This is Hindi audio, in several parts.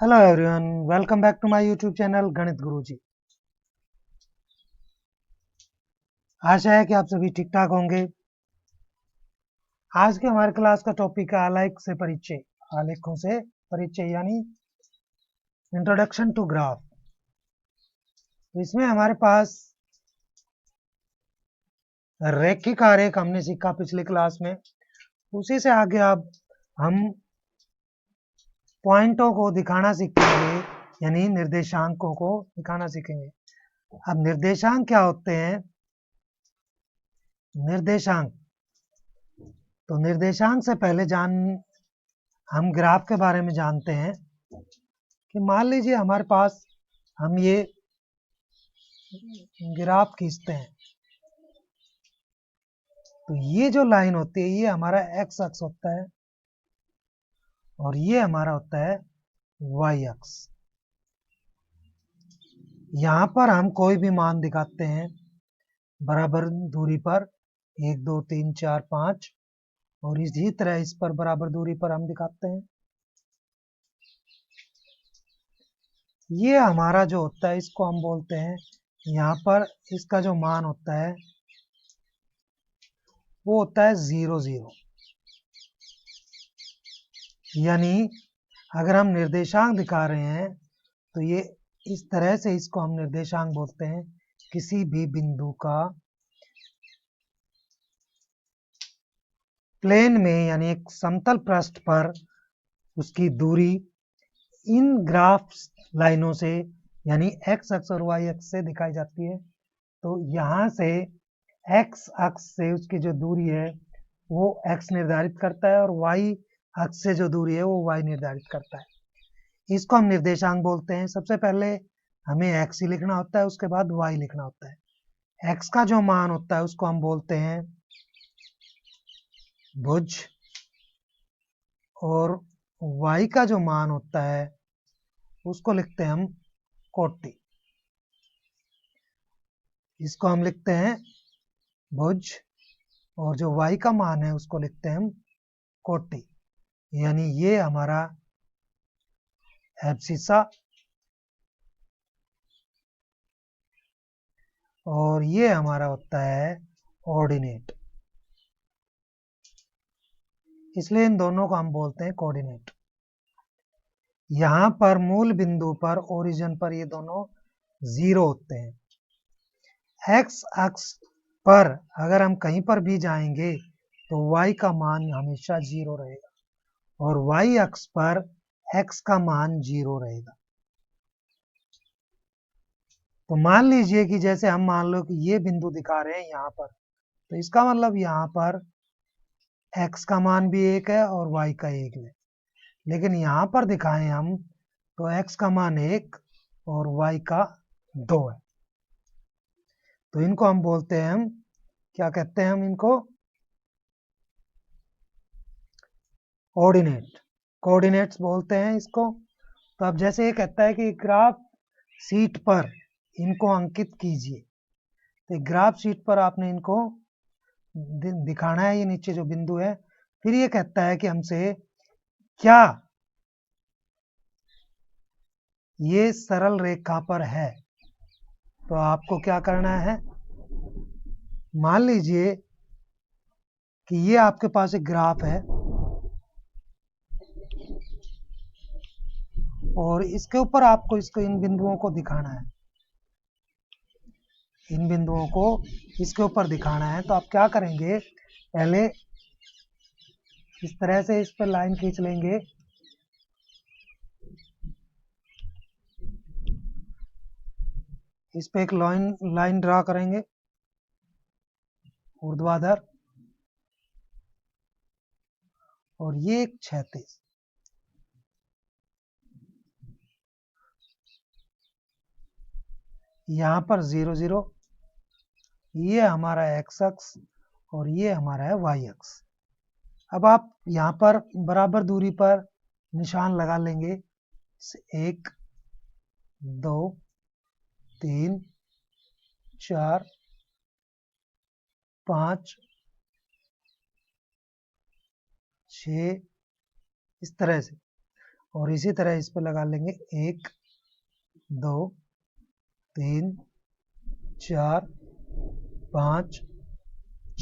Hello everyone, welcome back to my YouTube channel Ganit Guruji. आशा है कि आप सभी ठीक ठाक होंगे। आज के हमारे क्लास का टॉपिक है आलेख से परिचय। आलेखों से परिचय यानी इंट्रोडक्शन टू ग्राफ। तो इसमें हमारे पास रैखिक आरेख हमने सीखा पिछली क्लास में। उसी से आगे अब हम पॉइंटों को दिखाना सीखेंगे, यानी निर्देशांकों को दिखाना सीखेंगे। अब निर्देशांक क्या होते हैं? निर्देशांक, तो निर्देशांक से पहले हम ग्राफ के बारे में जानते हैं कि मान लीजिए हमारे पास हम ये ग्राफ खींचते हैं, तो ये जो लाइन होती है ये हमारा एक्स अक्ष होता है और ये हमारा होता है वाई अक्ष। यहाँ पर हम कोई भी मान दिखाते हैं बराबर दूरी पर, 1 2 3 4 5, और इसी तरह इस पर बराबर दूरी पर हम दिखाते हैं। ये हमारा जो होता है इसको हम बोलते हैं, यहाँ पर इसका जो मान होता है वो होता है 0 0। यानी अगर हम निर्देशांक दिखा रहे हैं तो ये इस तरह से, इसको हम निर्देशांक बोलते हैं। किसी भी बिंदु का प्लेन में यानी एक समतल पृष्ठ पर उसकी दूरी इन ग्राफ लाइनों से यानी एक्स अक्ष और वाई अक्ष से दिखाई जाती है। तो यहाँ से एक्स अक्ष से उसकी जो दूरी है वो एक्स निर्धारित करता है और वाई अक्ष से जो दूरी है वो वाई निर्धारित करता है। इसको हम निर्देशांक बोलते हैं। सबसे पहले हमें एक्स ही लिखना होता है, उसके बाद वाई लिखना होता है। एक्स का जो मान होता है उसको हम बोलते हैं भुज, और वाई का जो मान होता है उसको लिखते हैं हम कोटि। इसको हम लिखते हैं भुज, और जो वाई का मान है उसको लिखते हैं हम कोटि। यानी ये हमारा एब्सिसा और ये हमारा होता है ऑर्डिनेट, इसलिए इन दोनों को हम बोलते हैं कोऑर्डिनेट। यहाँ पर मूल बिंदु पर, ओरिजिन पर, ये दोनों 0 होते हैं। एक्स अक्ष पर अगर हम कहीं पर भी जाएंगे तो y का मान हमेशा 0 रहेगा और y अक्ष पर x का मान 0 रहेगा। तो मान लीजिए कि जैसे हम मान लो कि ये बिंदु दिखा रहे हैं यहाँ पर, तो इसका मतलब यहाँ पर x का मान भी 1 है और y का 1 है। लेकिन यहाँ पर दिखाएं हम तो x का मान 1 और y का 2 है। तो इनको हम बोलते हैं, हम क्या कहते हैं, हम इनको कोऑर्डिनेट्स बोलते हैं इसको। तो अब जैसे ये कहता है कि ग्राफ शीट पर इनको अंकित कीजिए, तो ग्राफ शीट पर आपने इनको दिखाना है, ये नीचे जो बिंदु है। फिर ये कहता है कि हमसे क्या ये सरल रेखा पर है। तो आपको क्या करना है, मान लीजिए कि ये आपके पास एक ग्राफ है और इसके ऊपर आपको इन बिंदुओं को दिखाना है, इन बिंदुओं को इसके ऊपर दिखाना है। तो आप क्या करेंगे, पहले इस तरह से इस पर लाइन खींच लेंगे, इस पे एक लाइन ड्रा करेंगे ऊर्ध्वाधर, और ये एक क्षैतिज। यहाँ पर 0 0, ये हमारा एक्स अक्ष और ये हमारा है वाई अक्ष। अब आप यहाँ पर बराबर दूरी पर निशान लगा लेंगे, 1 2 3 4 5 6, इस तरह से। और इसी तरह इस पे लगा लेंगे 1 2 3 4 5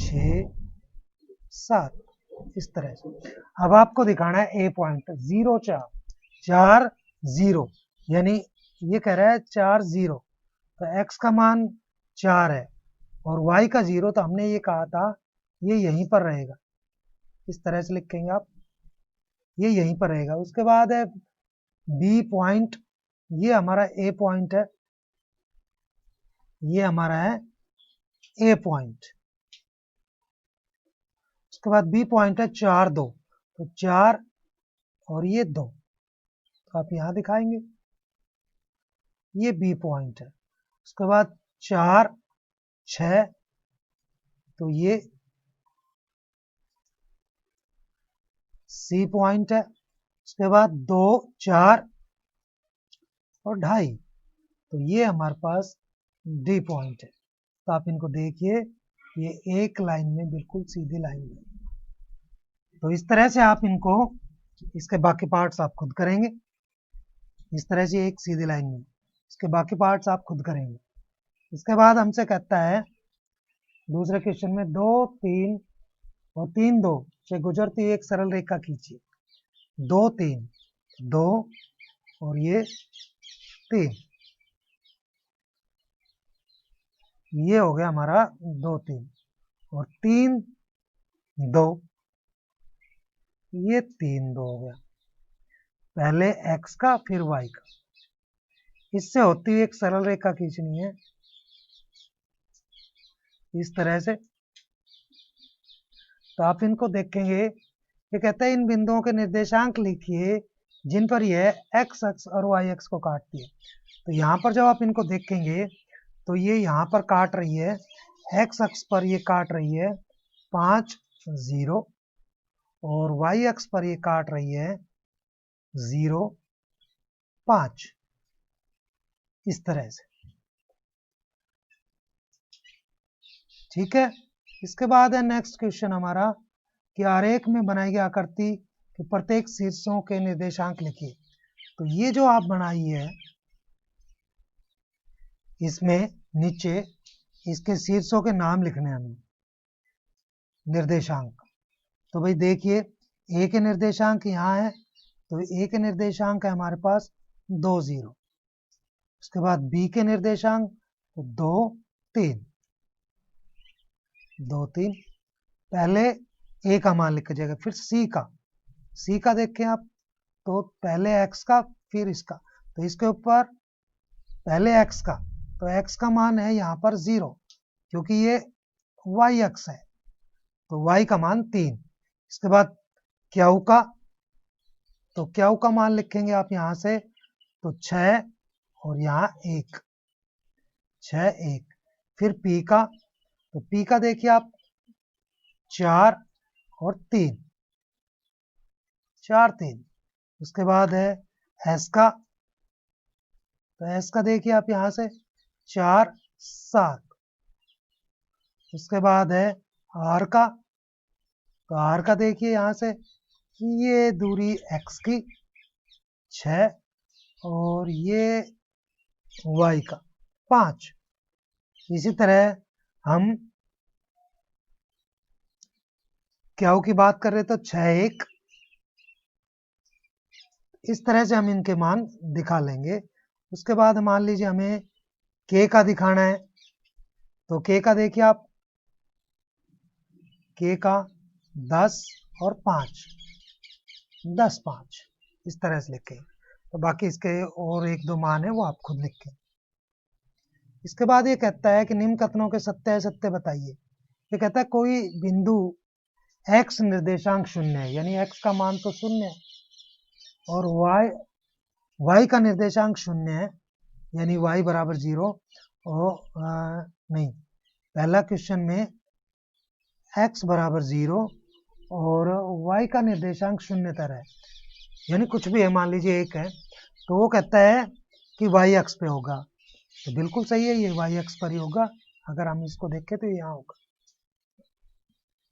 6 7 इस तरह से। अब आपको दिखाना है ए पॉइंट 0 4 0 यानी ये कह रहा है 4 0 तो x का मान 4 है और y का 0 तो हमने ये कहा था ये यहीं पर रहेगा, इस तरह से लिखेंगे आप, ये यहीं पर रहेगा। उसके बाद है बी पॉइंट, ये हमारा ए पॉइंट है, ये हमारा है ए पॉइंट। उसके बाद बी पॉइंट है 4 2 तो 4 और ये 2 तो आप यहां दिखाएंगे, ये बी पॉइंट है। उसके बाद 4 6 तो ये सी पॉइंट है। उसके बाद 2 4 और 2.5 तो ये हमारे पास डी पॉइंट है। तो आप इनको देखिए, ये एक लाइन में, बिल्कुल सीधी लाइन में। तो इस तरह से आप इनको, इसके बाकी पार्ट्स आप खुद करेंगे, इस तरह से एक सीधी लाइन में, इसके बाकी पार्ट्स आप खुद करेंगे। इसके बाद हमसे कहता है दूसरे क्वेश्चन में 2 3 और 3 2 से गुजरती हुई एक सरल रेखा खींचिए। 2 3 2 और ये 3, ये हो गया हमारा 2 3 और 3 2, ये 3 2 हो गया। पहले x का फिर y का, इससे होती हुई एक सरल रेखा खींचनी है इस तरह से। तो आप इनको देखेंगे, ये कहता है इन बिंदुओं के निर्देशांक लिखिए जिन पर यह x अक्ष और y अक्ष को काटती है। तो यहाँ पर जब आप इनको देखेंगे तो ये यहाँ पर काट रही है, x अक्ष पर ये काट रही है 5 0 और y अक्ष पर ये काट रही है 0 5, इस तरह से। ठीक है। इसके बाद है नेक्स्ट क्वेश्चन हमारा कि आरेख में बनाई गई आकृति के प्रत्येक शीर्षों के निर्देशांक लिखिए। तो ये जो आप बनाई है, इसमें नीचे इसके शीर्षों के नाम लिखने हैं हमें, निर्देशांक। तो भाई देखिए, ए के निर्देशांक यहाँ है, तो ए के निर्देशांक है हमारे पास 2 0। उसके बाद बी के निर्देशांक तो 2 3 2 3, पहले ए का मान लिखा जाएगा। फिर सी का देखें आप, तो पहले एक्स का फिर इसका, तो इसके ऊपर पहले एक्स का, तो एक्स का मान है यहाँ पर 0 क्योंकि ये वाई अक्ष है, तो वाई का मान 3। इसके बाद क्यू का, तो क्यू का मान लिखेंगे आप यहाँ से, तो 6 और यहाँ 1 6 1। फिर पी का, तो पी का देखिए आप 4 और 3 4 3। उसके बाद है एस का, तो एस का देखिए आप यहाँ से 4 7। उसके बाद है आर का, तो आर का देखिए यहाँ से ये दूरी एक्स की 6 और ये वाई का 5। इसी तरह हम क्यू की बात कर रहे तो 6 1, इस तरह से हम इनके मान दिखा लेंगे। उसके बाद मान लीजिए हमें के का दिखाना है, तो के का देखिए आप, के का 10 और 5 10 5, इस तरह से लिखें। तो बाकी इसके और एक दो मान है वो आप खुद लिखें। इसके बाद ये कहता है कि निम्न कथनों के सत्य असत्य बताइए। ये कहता है कोई बिंदु x निर्देशांक 0 है, यानी x का मान तो 0 है, और y का निर्देशांक 0 है, यानी y बराबर 0। और नहीं, पहला क्वेश्चन में x बराबर 0 और y का निर्देशांक 0 तर है, यानी कुछ भी है, मान लीजिए 1 है, तो वो कहता है कि y अक्ष पे होगा। तो बिल्कुल सही है, ये y अक्ष पर ही होगा। अगर हम इसको देखें तो यहाँ होगा,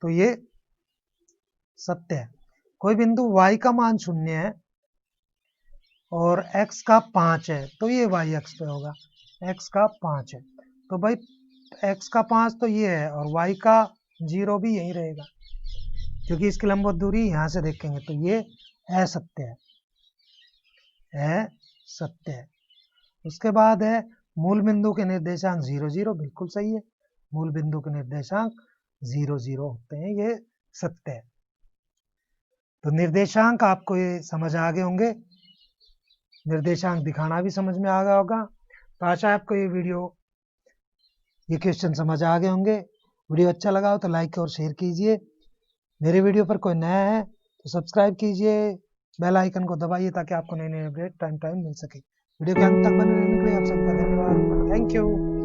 तो ये सत्य है। कोई बिंदु y का मान 0 है और x का 5 है तो ये y अक्ष पे होगा। x का 5 है तो भाई x का 5 तो ये है और y का 0 भी यही रहेगा, क्योंकि इसकी लंबवत दूरी यहाँ से देखेंगे तो ये असत्य है, असत्य है। उसके बाद है मूल बिंदु के निर्देशांक 0 0, बिल्कुल सही है, मूल बिंदु के निर्देशांक 0 0 होते हैं, ये सत्य है। तो निर्देशांक आपको ये समझ आ गए होंगे, निर्देशांक दिखाना भी समझ में आ गया होगा। तो आशा है आपको ये क्वेश्चन समझ आ गए होंगे। वीडियो अच्छा लगा हो तो लाइक और शेयर कीजिए। मेरे वीडियो पर कोई नया है तो सब्सक्राइब कीजिए, बेल आइकन को दबाइए ताकि आपको नए नए अपडेट टाइम टाइम मिल सके। वीडियो के अंत तक बने रहने के लिए आप सबका धन्यवाद। Thank you.